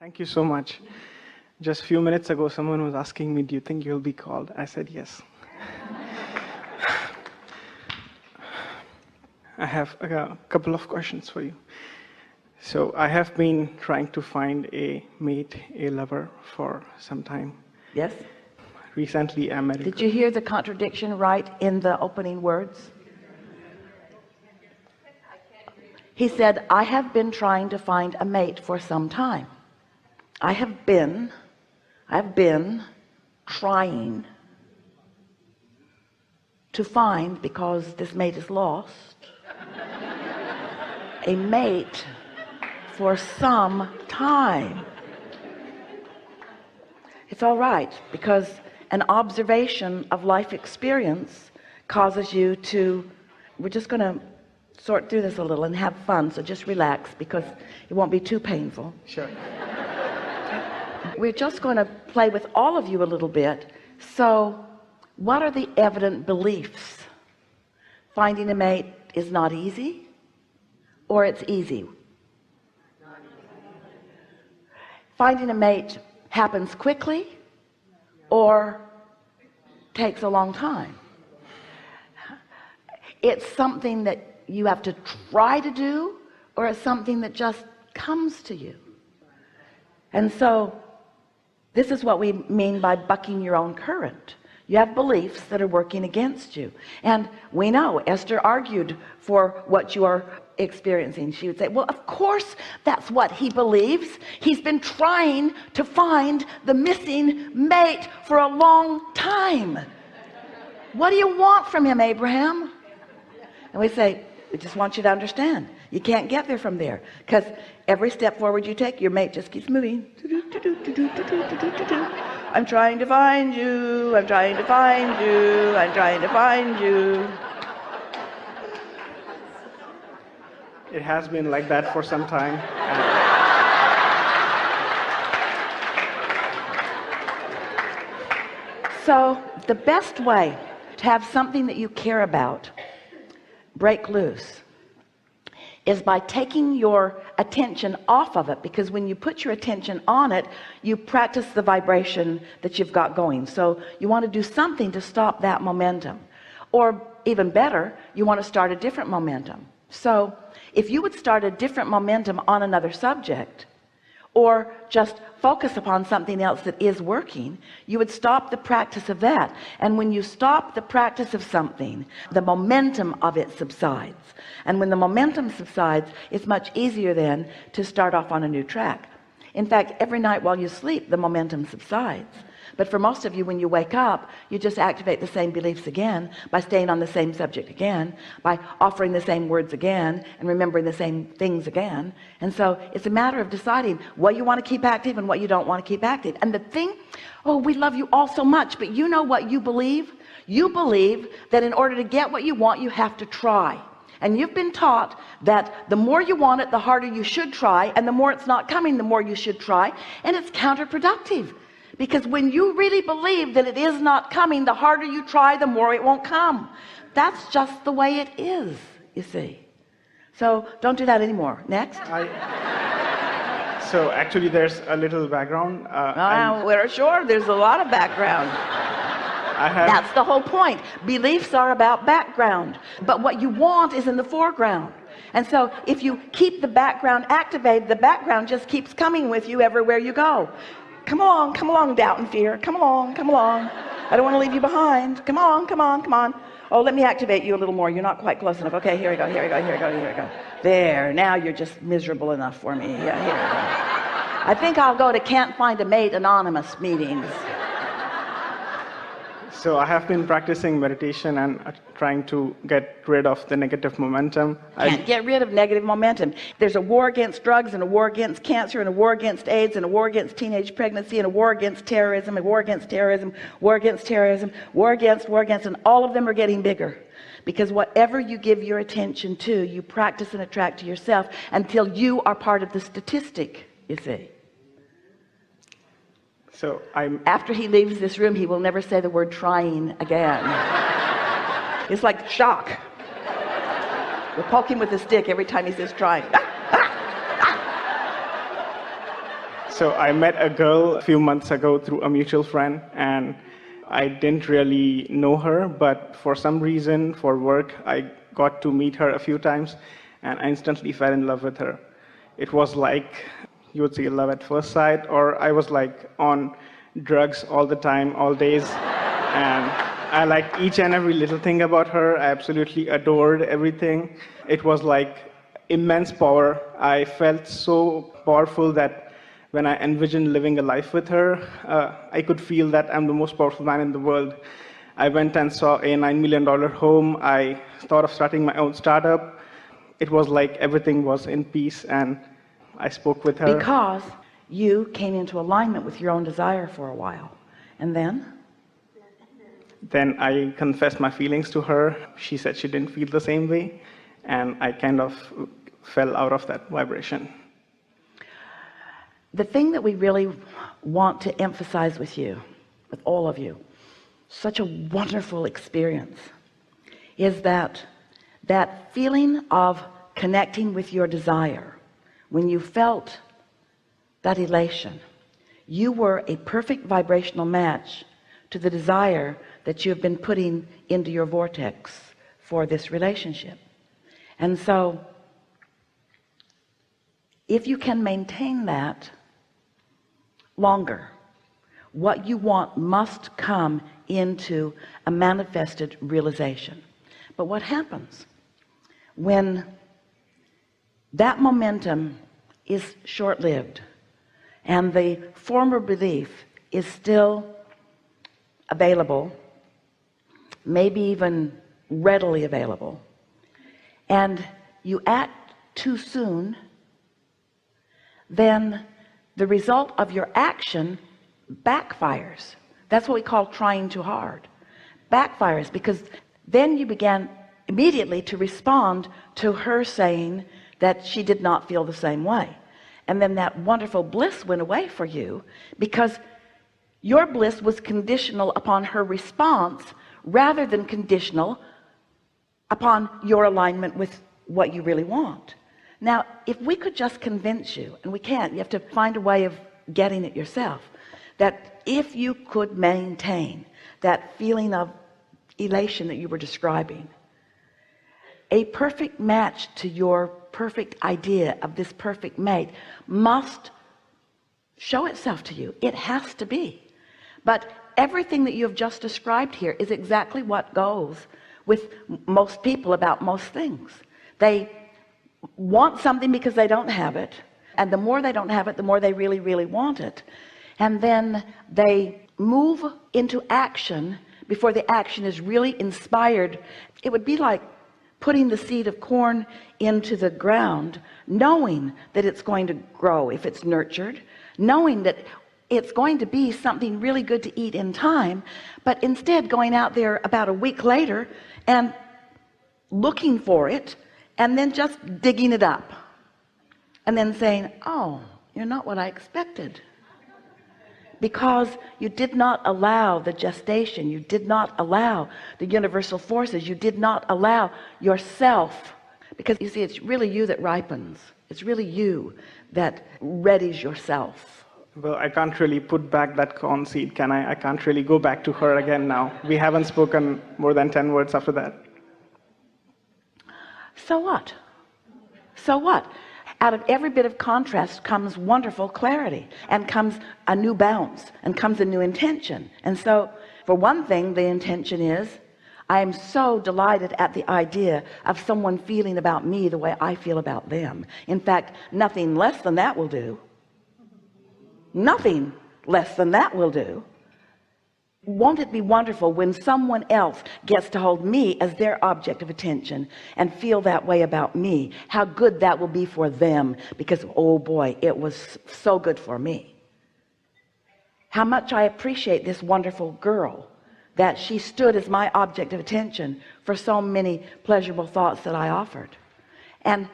Thank you so much. Just a few minutes ago, someone was asking me, do you think you'll be called? I said yes. I have a couple of questions for you. So I have been trying to find a mate, a lover for some time. Yes? Recently, I met. Did you hear the contradiction right in the opening words? He said, I have been trying to find a mate for some time. I have been trying to find, because this mate is lost, a mate for some time. It's all right, because an observation of life experience causes you to, we're just going to sort through this a little and have fun, so just relax, because it won't be too painful. Sure. We're just going to play with all of you a little bit. So what are the evident beliefs? Finding a mate is not easy, or it's easy? Finding a mate happens quickly, or takes a long time? It's something that you have to try to do, or it's something that just comes to you. And so this is what we mean by bucking your own current. You have beliefs that are working against you, and we know Esther argued for what you are experiencing. She would say, well, of course that's what he believes. He's been trying to find the missing mate for a long time. What do you want from him, Abraham? And we say, we just want you to understand, you can't get there from there, because every step forward you take, your mate just keeps moving. I'm trying to find you, I'm trying to find you, I'm trying to find you. It has been like that for some time. So the best way to have something that you care about break loose is by taking your attention off of it, because when you put your attention on it, you practice the vibration that you've got going. So you want to do something to stop that momentum, or even better, you want to start a different momentum. So if you would start a different momentum on another subject, or just focus upon something else that is working, you would stop the practice of that. And when you stop the practice of something, the momentum of it subsides. And when the momentum subsides, it's much easier then to start off on a new track. In fact, every night while you sleep, the momentum subsides. But for most of you, when you wake up, you just activate the same beliefs again by staying on the same subject again, by offering the same words again, and remembering the same things again. And so it's a matter of deciding what you want to keep active and what you don't want to keep active. And the thing, oh, we love you all so much, but you know what you believe? You believe that in order to get what you want, you have to try. And you've been taught that the more you want it, the harder you should try, and the more it's not coming, the more you should try. And it's counterproductive, because when you really believe that it is not coming, the harder you try, the more it won't come. That's just the way it is, you see. So don't do that anymore. Next. So actually there's a little background. We're sure there's a lot of background. That's the whole point. Beliefs are about background, but what you want is in the foreground. And so if you keep the background activated, the background just keeps coming with you everywhere you go. Come along, doubt and fear. Come along. I don't want to leave you behind. Come on. Oh, let me activate you a little more. You're not quite close enough. Okay, here we go. There, now you're just miserable enough for me. Yeah, here we go. I think I'll go to Can't Find a Mate Anonymous meetings. So I have been practicing meditation and trying to get rid of the negative momentum. Can't get rid of negative momentum. There's a war against drugs, and a war against cancer, and a war against AIDS, and a war against teenage pregnancy, and a war against terrorism, and war against terrorism, war against terrorism, war against, and all of them are getting bigger. Because whatever you give your attention to, you practice and attract to yourself until you are part of the statistic, you see. So after he leaves this room, he will never say the word trying again. It's like shock. We'll poke him with a stick every time he says trying. So I met a girl a few months ago through a mutual friend, and I didn't really know her, but for some reason, for work, I got to meet her a few times, and I instantly fell in love with her. It was like, you would say, love at first sight, or I was like on drugs all the time, all days, and I liked each and every little thing about her. I absolutely adored everything. It was like immense power. I felt so powerful that when I envisioned living a life with her, I could feel that I'm the most powerful man in the world. I went and saw a $9 million home. I thought of starting my own startup. It was like everything was in peace, and I spoke with her. Because you came into alignment with your own desire for a while. And then? Then I confessed my feelings to her. She said she didn't feel the same way, and I kind of fell out of that vibration. The thing that we really want to emphasize with you, with all of you, such a wonderful experience, is that feeling of connecting with your desire, when you felt that elation, you were a perfect vibrational match to the desire that you have been putting into your vortex for this relationship. And so if you can maintain that longer, what you want must come into a manifested realization. But what happens when that momentum is short-lived and the former belief is still available, maybe even readily available, and you act too soon, then the result of your action backfires. That's what we call trying too hard. Backfires, because then you began immediately to respond to her saying that she did not feel the same way, and then that wonderful bliss went away for you, because your bliss was conditional upon her response rather than conditional upon your alignment with what you really want. Now, if we could just convince you, and we can't, you have to find a way of getting it yourself, that if you could maintain that feeling of elation that you were describing, a perfect match to your perfect idea of this perfect mate must show itself to you. It has to be. But everything that you have just described here is exactly what goes with most people about most things. They want something because they don't have it, and the more they don't have it, the more they really, really want it. And then they move into action before the action is really inspired. It would be like putting the seed of corn into the ground, knowing that it's going to grow if it's nurtured, knowing that it's going to be something really good to eat in time, but instead going out there about a week later and looking for it, and then just digging it up, and then saying, oh, you're not what I expected, because you did not allow the gestation, you did not allow the universal forces, you did not allow yourself, because you see, it's really you that ripens, it's really you that readies yourself. Well, I can't really put back that corn seed, can I? I can't really go back to her again now. We haven't spoken more than 10 words after that. So what? So what? Out of every bit of contrast comes wonderful clarity, and comes a new bounce, and comes a new intention. And so, for one thing, the intention is, I am so delighted at the idea of someone feeling about me the way I feel about them. In fact, nothing less than that will do. Nothing less than that will do. Won't it be wonderful when someone else gets to hold me as their object of attention and feel that way about me? How good that will be for them, because oh boy, it was so good for me. How much I appreciate this wonderful girl, that she stood as my object of attention for so many pleasurable thoughts that I offered. And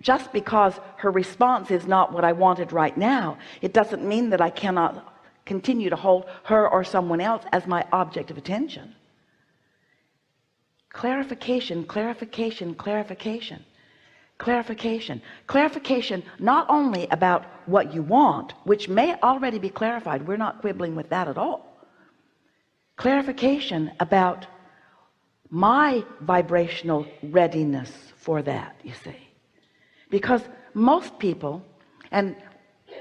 just because her response is not what I wanted right now, it doesn't mean that I cannot continue to hold her or someone else as my object of attention. Clarification, clarification, clarification. Clarification not only about what you want, which may already be clarified, we're not quibbling with that at all. Clarification about my vibrational readiness for that, you see, because most people, and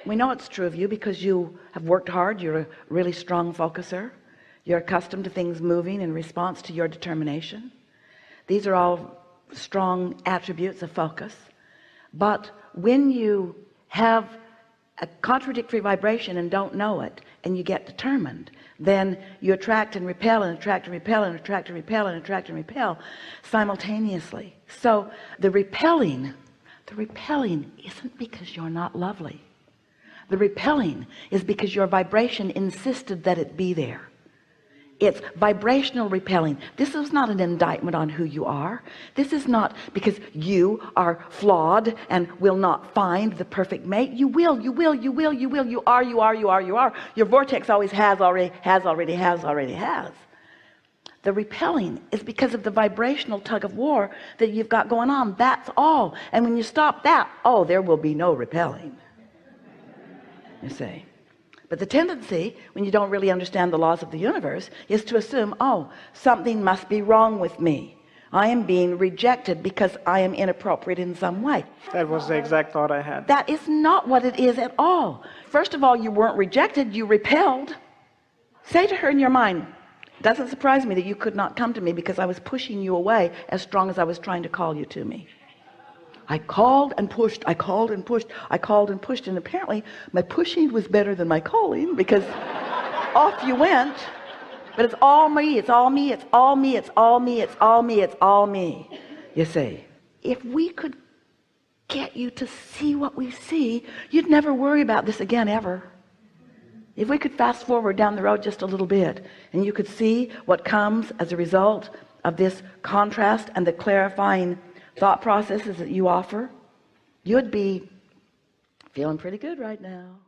we know it's true of you because you have worked hard, you're a really strong focuser, you're accustomed to things moving in response to your determination. These are all strong attributes of focus. But when you have a contradictory vibration and don't know it, and you get determined, then you attract and repel and attract and repel and attract and repel and attract and repel simultaneously. So the repelling isn't because you're not lovely. The repelling is because your vibration insisted that it be there. It's vibrational repelling. This is not an indictment on who you are. This is not because you are flawed and will not find the perfect mate. You will. You are. Your vortex always has, already has. The repelling is because of the vibrational tug of war that you've got going on. That's all. And when you stop that, oh, there will be no repelling, you see. But the tendency, when you don't really understand the laws of the universe, is to assume, oh, something must be wrong with me. I am being rejected because I am inappropriate in some way. That was the exact thought I had. That is not what it is at all. First of all, you weren't rejected, you repelled. Say to her in your mind, it doesn't surprise me that you could not come to me because I was pushing you away as strong as I was trying to call you to me. I called and pushed, I called and pushed, I called and pushed, and apparently my pushing was better than my calling, because off you went. But it's all me, it's all me, it's all me, it's all me, it's all me, it's all me, you see. If we could get you to see what we see, you'd never worry about this again, ever. If we could fast forward down the road just a little bit, and you could see what comes as a result of this contrast and the clarifying thought processes that you offer, you'd be feeling pretty good right now.